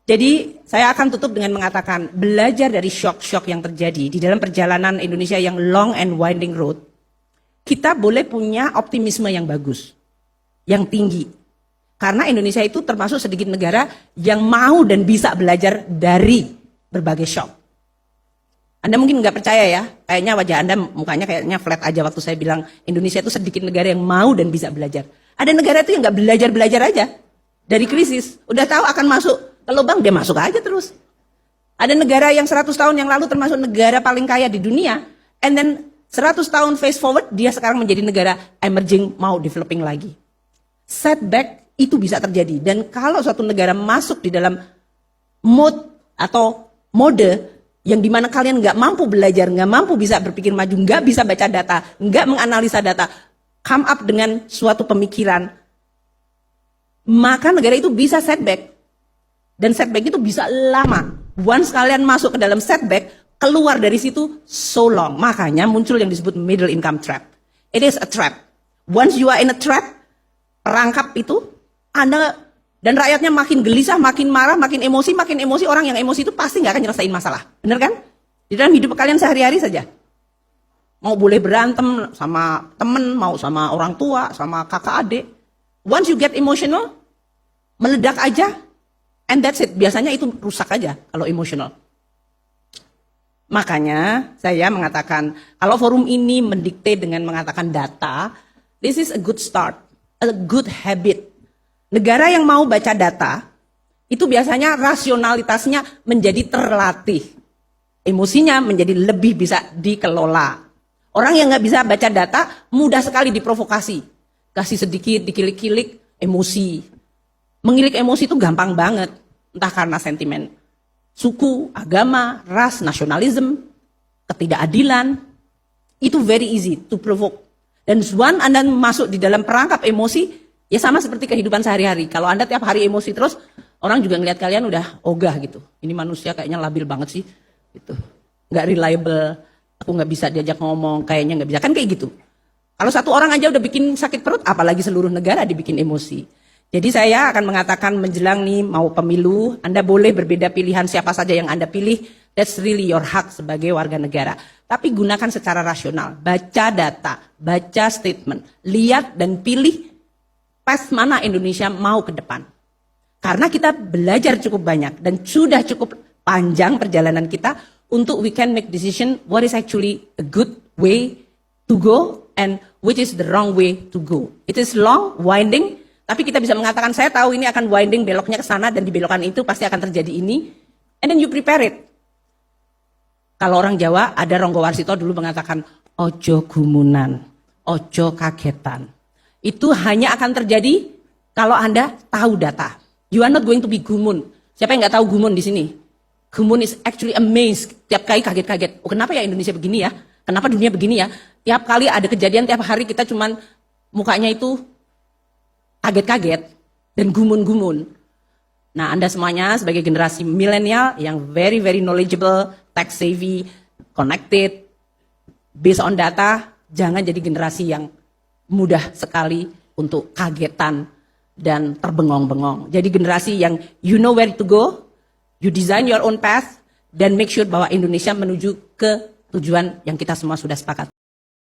Jadi saya akan tutup dengan mengatakan belajar dari shock-shock yang terjadi di dalam perjalanan Indonesia yang long and winding road. Kita boleh punya optimisme yang bagus, yang tinggi. Karena Indonesia itu termasuk sedikit negara yang mau dan bisa belajar dari berbagai shock. Anda mungkin nggak percaya ya, kayaknya wajah Anda mukanya kayaknya flat aja waktu saya bilang Indonesia itu sedikit negara yang mau dan bisa belajar. Ada negara itu yang nggak belajar-belajar aja dari krisis, udah tahu akan masuk ke lubang dia masuk aja terus. Ada negara yang 100 tahun yang lalu termasuk negara paling kaya di dunia, and then 100 tahun face forward dia sekarang menjadi negara emerging mau developing lagi. Setback itu bisa terjadi dan kalau suatu negara masuk di dalam mode atau mode yang dimana kalian nggak mampu belajar, nggak mampu bisa berpikir maju, nggak bisa baca data, nggak menganalisa data, come up dengan suatu pemikiran, maka negara itu bisa setback. Dan setback itu bisa lama. Once kalian masuk ke dalam setback, keluar dari situ so long. Makanya muncul yang disebut middle income trap. It is a trap. Once you are in a trap, perangkap itu, Anda dan rakyatnya makin gelisah, makin marah, makin emosi, orang yang emosi itu pasti nggak akan nyelesain masalah. Bener kan? Di dalam hidup kalian sehari-hari saja. Mau boleh berantem sama temen, mau sama orang tua, sama kakak adik. Once you get emotional, meledak aja, and that's it. Biasanya itu rusak aja kalau emotional. Makanya saya mengatakan, kalau forum ini mendikte dengan mengatakan data, this is a good start, a good habit. Negara yang mau baca data, itu biasanya rasionalitasnya menjadi terlatih. Emosinya menjadi lebih bisa dikelola. Orang yang nggak bisa baca data, mudah sekali diprovokasi. Kasih sedikit, dikilik-kilik, emosi. Mengilik emosi itu gampang banget. Entah karena sentimen suku, agama, ras, nasionalisme, ketidakadilan. Itu very easy to provoke. Dan once Anda masuk di dalam perangkap emosi, ya sama seperti kehidupan sehari-hari. Kalau Anda tiap hari emosi terus, orang juga ngelihat kalian udah ogah gitu. Ini manusia kayaknya labil banget sih. Gitu. Nggak reliable, aku nggak bisa diajak ngomong, kayaknya nggak bisa. Kan kayak gitu. Kalau satu orang aja udah bikin sakit perut, apalagi seluruh negara dibikin emosi. Jadi saya akan mengatakan menjelang nih mau pemilu, Anda boleh berbeda pilihan siapa saja yang Anda pilih. That's really your hak sebagai warga negara. Tapi gunakan secara rasional. Baca data, baca statement, lihat dan pilih path mana Indonesia mau ke depan. Karena kita belajar cukup banyak dan sudah cukup panjang perjalanan kita untuk we can make decision what is actually a good way to go and which is the wrong way to go. It is long, winding, tapi kita bisa mengatakan saya tahu ini akan winding, beloknya ke sana dan di belokan itu pasti akan terjadi ini. And then you prepare it. Kalau orang Jawa ada Ronggo Warsito dulu mengatakan ojo gumunan, ojo kagetan. Itu hanya akan terjadi kalau Anda tahu data. You are not going to be gumun. Siapa yang nggak tahu gumun di sini? Gumun is actually amazed. Tiap kali kaget-kaget. Oh, kenapa ya Indonesia begini ya? Kenapa dunia begini ya? Tiap kali ada kejadian, tiap hari kita cuman mukanya itu kaget-kaget dan gumun-gumun. Nah, Anda semuanya sebagai generasi milenial yang very very knowledgeable, tech savvy, connected, based on data, jangan jadi generasi yang mudah sekali untuk kagetan dan terbengong-bengong. Jadi generasi yang you know where to go, you design your own path, dan make sure bahwa Indonesia menuju ke tujuan yang kita semua sudah sepakat.